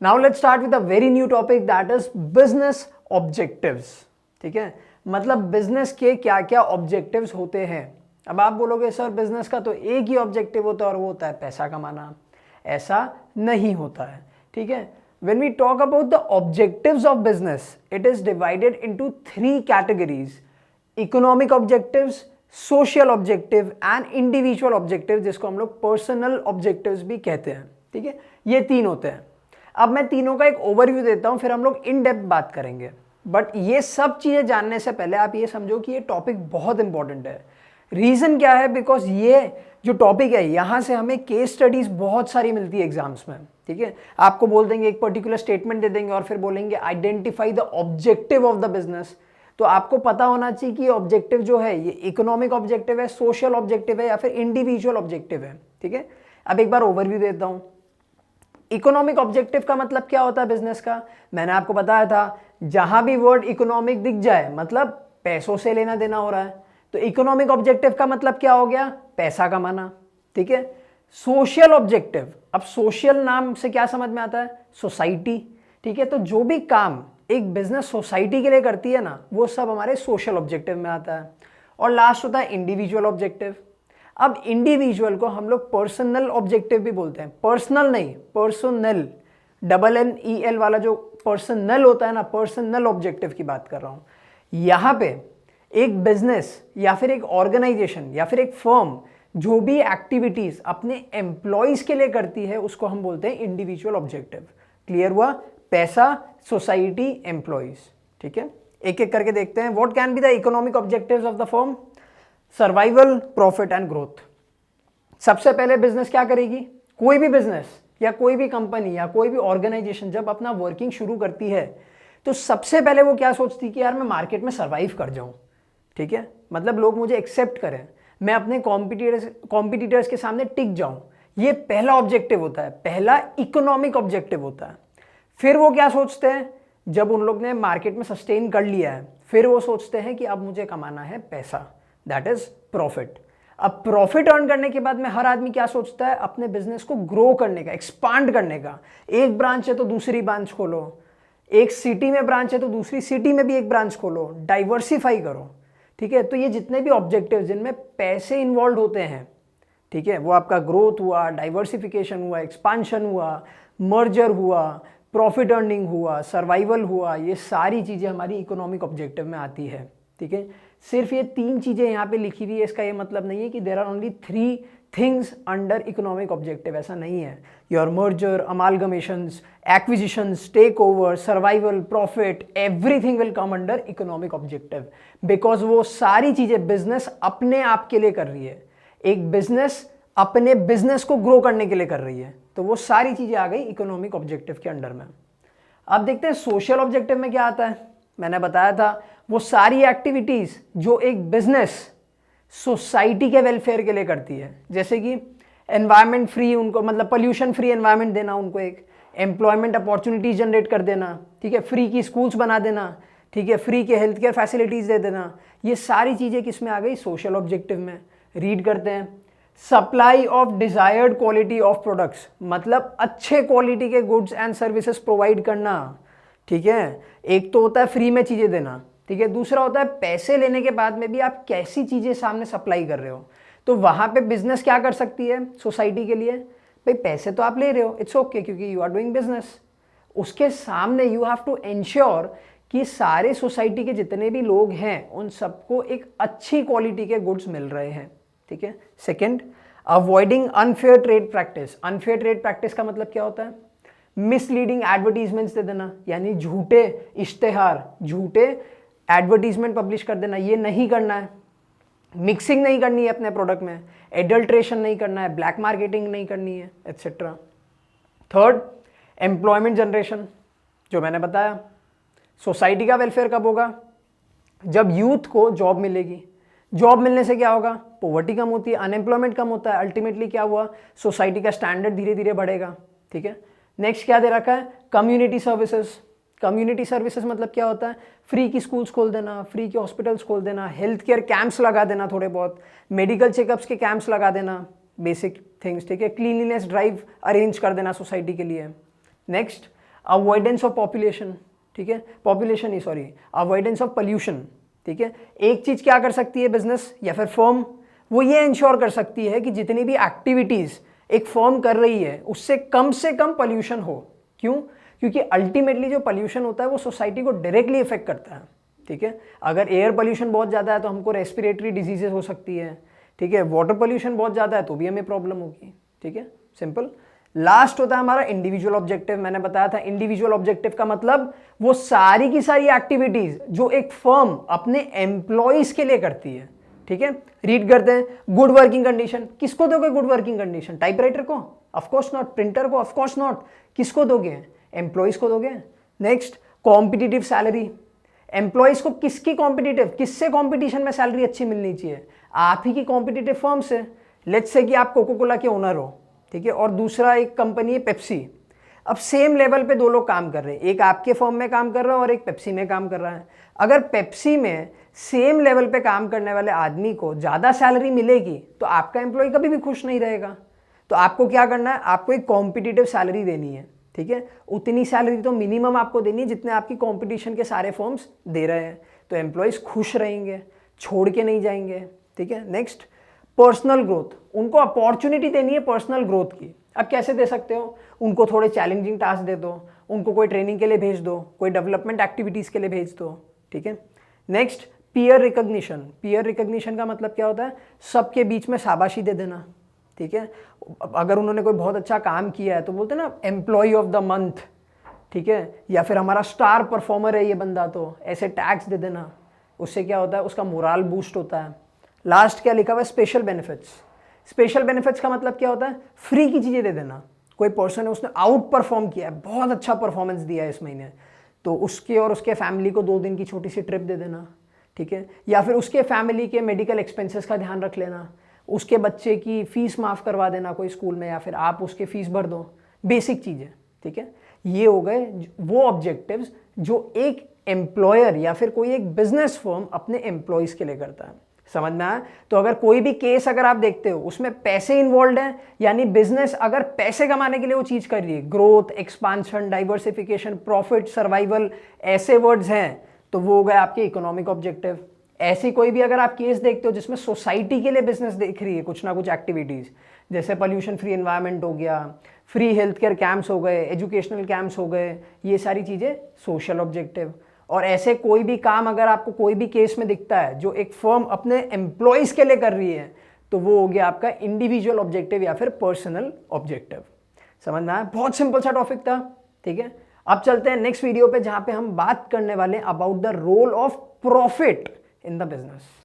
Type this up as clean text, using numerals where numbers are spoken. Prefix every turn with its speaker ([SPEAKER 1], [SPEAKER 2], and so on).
[SPEAKER 1] Now let's start with a very new topic that is business objectives. ठीक है, मतलब business के क्या क्या ऑब्जेक्टिव्स होते हैं। अब आप बोलोगे सर बिजनेस का तो एक ही ऑब्जेक्टिव होता है और वो होता है पैसा कमाना। ऐसा नहीं होता है। ठीक है, when we talk about the objectives of business, it is divided into three categories: economic objectives, social objective and individual objective, जिसको हम लोग personal objectives भी कहते हैं। ठीक है, ये तीन होते हैं। अब मैं तीनों का एक ओवरव्यू देता हूं, फिर हम लोग इन डेप्थ बात करेंगे। बट ये सब चीजें जानने से पहले आप ये समझो कि ये टॉपिक बहुत इंपॉर्टेंट है। रीजन क्या है? बिकॉज ये जो टॉपिक है यहां से हमें केस स्टडीज बहुत सारी मिलती है एग्जाम्स में। ठीक है, आपको बोल देंगे एक पर्टिकुलर स्टेटमेंट दे देंगे और फिर बोलेंगे identify the objective of the business. तो आपको पता होना चाहिए कि ऑब्जेक्टिव जो है ये इकोनॉमिक ऑब्जेक्टिव है, सोशल ऑब्जेक्टिव है या फिर इंडिविजुअल ऑब्जेक्टिव है। ठीक है, अब एक बार ओवरव्यू देता हूं। इकोनॉमिक ऑब्जेक्टिव का मतलब क्या होता है बिजनेस का? मैंने आपको बताया था, जहां भी वर्ड इकोनॉमिक दिख जाए मतलब पैसों से लेना देना हो रहा है। तो इकोनॉमिक ऑब्जेक्टिव का मतलब क्या हो गया? पैसा कमाना। ठीक है, सोशल ऑब्जेक्टिव, अब सोशल नाम से क्या समझ में आता है? सोसाइटी। ठीक है, तो जो भी काम एक बिजनेस सोसाइटी के लिए करती है ना, वो सब हमारे सोशल ऑब्जेक्टिव में आता है। और लास्ट होता है इंडिविजुअल ऑब्जेक्टिव। अब इंडिविजुअल को हम लोग पर्सनल ऑब्जेक्टिव भी बोलते हैं। पर्सनल नहीं, पर्सनल, NNEL वाला जो पर्सनल होता है ना, पर्सनल ऑब्जेक्टिव की बात कर रहा हूं। यहां पे एक बिजनेस या फिर एक ऑर्गेनाइजेशन या फिर एक फर्म जो भी एक्टिविटीज अपने एम्प्लॉयज के लिए करती है उसको हम बोलते हैं इंडिविजुअल ऑब्जेक्टिव। क्लियर हुआ? पैसा, सोसाइटी, एम्प्लॉयज। ठीक है, एक एक करके देखते हैं। What can be the economic objectives of the firm? Survival, profit and growth. सबसे पहले बिजनेस क्या करेगी? कोई भी बिजनेस या कोई भी कंपनी या कोई भी ऑर्गेनाइजेशन जब अपना वर्किंग शुरू करती है तो सबसे पहले वो क्या सोचती है कि यार मैं मार्केट में सर्वाइव कर जाऊं। ठीक है, मतलब लोग मुझे एक्सेप्ट करें, मैं अपने कॉम्पिटिटर्स के सामने टिक जाऊं। ये पहला ऑब्जेक्टिव होता है, पहला इकोनॉमिक ऑब्जेक्टिव होता है। फिर वो क्या सोचते हैं? जब उन लोग ने मार्केट में सस्टेन कर लिया है फिर वो सोचते हैं कि अब मुझे कमाना है पैसा, दैट इज प्रॉफिट। अब प्रॉफिट अर्न करने के बाद में हर आदमी क्या सोचता है? अपने बिजनेस को ग्रो करने का, एक्सपांड करने का। एक ब्रांच है तो दूसरी ब्रांच खोलो, एक सिटी में ब्रांच है तो दूसरी सिटी में भी एक ब्रांच खोलो, डाइवर्सिफाई करो। ठीक है, तो ये जितने भी ऑब्जेक्टिव्स जिनमें पैसे इन्वॉल्व होते हैं, ठीक है, वो आपका ग्रोथ हुआ, डाइवर्सिफिकेशन हुआ, एक्सपांशन हुआ, मर्जर हुआ, प्रॉफिट अर्निंग हुआ, सर्वाइवल हुआ, ये सारी चीजें हमारी इकोनॉमिक ऑब्जेक्टिव में आती है। ठीक है, सिर्फ ये तीन चीजें यहाँ पे लिखी हुई है, इसका ये मतलब नहीं है कि there are only 3 things under economic objective, ऐसा नहीं है। Your merger, amalgamations, acquisitions, take over, survival, profit, everything will come under economic objective, because वो सारी चीजें बिजनेस अपने आप के लिए कर रही है। एक बिजनेस अपने बिजनेस को ग्रो करने के लिए कर रही है, तो वो सारी चीजें आ गई इकोनॉमिक ऑब्जेक्टिव के अंडर में। अब देखते हैं सोशल ऑब्जेक्टिव में क्या आता है। मैंने बताया था वो सारी एक्टिविटीज जो एक बिजनेस सोसाइटी के वेलफेयर के लिए करती है, जैसे कि एनवायरनमेंट फ्री, उनको मतलब पोल्यूशन फ्री एनवायरनमेंट देना, उनको एक एम्प्लॉयमेंट अपॉर्चुनिटीज जनरेट कर देना। ठीक है, फ्री की स्कूल्स बना देना। ठीक है, फ्री के हेल्थ केयर फैसिलिटीज दे देना। ये सारी चीजें किस में आ गई? सोशल ऑब्जेक्टिव में। रीड करते हैं। Supply of desired quality of products, मतलब अच्छे क्वालिटी के गुड्स एंड सर्विसेज प्रोवाइड करना। ठीक है, एक तो होता है फ्री में चीजें देना, ठीक है, दूसरा होता है पैसे लेने के बाद में भी आप कैसी चीजें सामने सप्लाई कर रहे हो। तो वहां पे बिजनेस क्या कर सकती है सोसाइटी के लिए? भाई पैसे तो आप ले रहे हो, इट्स ओके, क्योंकि यू आर डूइंग बिजनेस। उसके सामने यू हैव टू एंश्योर कि सारे सोसाइटी के जितने भी लोग हैं उन सबको एक अच्छी क्वालिटी के गुड्स मिल रहे हैं। ठीक है, second, avoiding unfair trade practice. Unfair trade practice का मतलब क्या होता है? मिसलीडिंग एडवर्टीजमेंट्स दे देना, यानी झूठे इश्तेहार, झूठे एडवर्टीजमेंट पब्लिश कर देना, ये नहीं करना है। मिक्सिंग नहीं करनी है अपने प्रोडक्ट में, एडल्ट्रेशन नहीं करना है, ब्लैक मार्केटिंग नहीं करनी है, एटसेट्रा। थर्ड, एम्प्लॉयमेंट जनरेशन, जो मैंने बताया। सोसाइटी का वेलफेयर कब होगा? जब यूथ को जॉब मिलेगी। जॉब मिलने से क्या होगा? पॉवर्टी कम होती है, अनएम्प्लॉयमेंट कम होता है, अल्टीमेटली क्या हुआ? सोसाइटी का स्टैंडर्ड धीरे धीरे बढ़ेगा। ठीक है, नेक्स्ट क्या दे रखा है? Community services. कम्युनिटी सर्विसेज मतलब क्या होता है? फ्री की स्कूल्स खोल देना, फ्री के हॉस्पिटल्स खोल देना, हेल्थ केयर कैंप्स लगा देना, थोड़े बहुत मेडिकल चेकअप्स के कैंप्स लगा देना, बेसिक थिंग्स। ठीक है, क्लीनलीनेस ड्राइव अरेंज कर देना सोसाइटी के लिए। नेक्स्ट, अवॉइडेंस ऑफ पॉपुलेशन, ठीक है, पॉपुलेशन नहीं सॉरी, अवॉइडेंस ऑफ पोल्यूशन, ठीक है। एक चीज क्या कर सकती है बिजनेस या फिर फर्म, वो ये इंश्योर कर सकती है कि जितनी भी एक्टिविटीज एक फर्म कर रही है उससे कम पोल्यूशन हो। क्यों? क्योंकि अल्टीमेटली जो पोल्यूशन होता है वो सोसाइटी को डायरेक्टली इफेक्ट करता है, ठीक है। अगर एयर पोल्यूशन बहुत ज़्यादा है तो हमको रेस्पिरेटरी डिजीजेस हो सकती है, ठीक है। वाटर पोल्यूशन बहुत ज़्यादा है तो भी हमें प्रॉब्लम होगी, ठीक है, सिंपल। लास्ट होता है हमारा इंडिविजुअल ऑब्जेक्टिव। मैंने बताया था इंडिविजुअल ऑब्जेक्टिव का मतलब वो सारी की सारी एक्टिविटीज जो एक फर्म अपने एम्प्लॉइज के लिए करती है, ठीक है। रीड करते हैं, गुड वर्किंग कंडीशन। किसको दोगे गुड वर्किंग कंडीशन? टाइपराइटर को? Of course not. प्रिंटर को? Of course not. किसको दोगे? एम्प्लॉइज को दोगे। Next, competitive salary. एम्प्लॉइज को किसकी कॉम्पिटिटिव, किससे कॉम्पिटिशन में सैलरी अच्छी मिलनी चाहिए? आप ही की कॉम्पिटिटिव फर्म से। लेट्स से कि आप कोको कोला के ओनर हो, ठीक है, और दूसरा एक कंपनी है पेप्सी। अब सेम लेवल पे दो लोग काम कर रहे हैं, एक आपके फर्म में काम कर रहा है और एक पेप्सी में काम कर रहा है। अगर पेप्सी में सेम लेवल पे काम करने वाले आदमी को ज़्यादा सैलरी मिलेगी तो आपका एम्प्लॉय कभी भी खुश नहीं रहेगा। तो आपको क्या करना है? आपको एक कॉम्पिटिटिव सैलरी देनी है, ठीक है। उतनी सैलरी तो मिनिमम आपको देनी है जितने आपकी कॉम्पिटिशन के सारे फर्म्स दे रहे हैं, तो एम्प्लॉयज़ खुश रहेंगे, छोड़ के नहीं जाएंगे, ठीक है। Next, personal growth. उनको अपॉर्चुनिटी देनी है पर्सनल ग्रोथ की। अब कैसे दे सकते हो? उनको थोड़े चैलेंजिंग टास्क दे दो, उनको कोई ट्रेनिंग के लिए भेज दो, कोई डेवलपमेंट एक्टिविटीज़ के लिए भेज दो, ठीक है। Next, peer recognition. Peer recognition का मतलब क्या होता है? सबके बीच में शाबाशी दे देना, ठीक है। अगर उन्होंने कोई बहुत अच्छा काम किया है तो बोलते हैं ना एम्प्लॉय ऑफ द मंथ, ठीक है, या फिर हमारा स्टार परफॉर्मर है ये बंदा, तो ऐसे टैग्स दे देना। उससे क्या होता है? उसका मोरल बूस्ट होता है। लास्ट क्या लिखा हुआ है? Special benefits. स्पेशल बेनिफिट्स का मतलब क्या होता है? फ्री की चीज़ें दे देना। कोई पर्सन है उसने आउट परफॉर्म किया है, बहुत अच्छा परफॉर्मेंस दिया है इस महीने, तो उसके और उसके फैमिली को 2 दिन की छोटी सी ट्रिप दे देना, ठीक है। या फिर उसके फैमिली के मेडिकल एक्सपेंसेस का ध्यान रख लेना, उसके बच्चे की फ़ीस माफ़ करवा देना कोई स्कूल में, या फिर आप उसके फ़ीस भर दो। बेसिक चीज़ें, ठीक है। ये हो गए वो ऑब्जेक्टिव्स जो एक एम्प्लॉयर या फिर कोई एक बिजनेस फर्म अपने एम्प्लॉयज़ के लिए करता है। समझ में आया? तो अगर कोई भी केस अगर आप देखते हो उसमें पैसे इन्वॉल्व हैं, यानी बिजनेस अगर पैसे कमाने के लिए वो चीज़ कर रही है, growth, expansion, diversification, profit, survival, ऐसे वर्ड्स हैं, तो वो हो गए आपके इकोनॉमिक ऑब्जेक्टिव। ऐसी कोई भी अगर आप केस देखते हो जिसमें सोसाइटी के लिए बिजनेस देख रही है कुछ ना कुछ एक्टिविटीज़, जैसे पोल्यूशन फ्री एनवायरनमेंट हो गया, फ्री हेल्थ केयर कैंप्स हो गए, एजुकेशनल कैंप्स हो गए, ये सारी चीज़ें सोशल ऑब्जेक्टिव। और ऐसे कोई भी काम अगर आपको कोई भी केस में दिखता है जो एक फर्म अपने एम्प्लॉयज़ के लिए कर रही है, तो वो हो गया आपका इंडिविजुअल ऑब्जेक्टिव या फिर पर्सनल ऑब्जेक्टिव। समझ में आया? बहुत सिंपल सा टॉपिक था, ठीक है। अब चलते हैं नेक्स्ट वीडियो पे जहां पे हम बात करने वाले हैं about the role of profit in the business.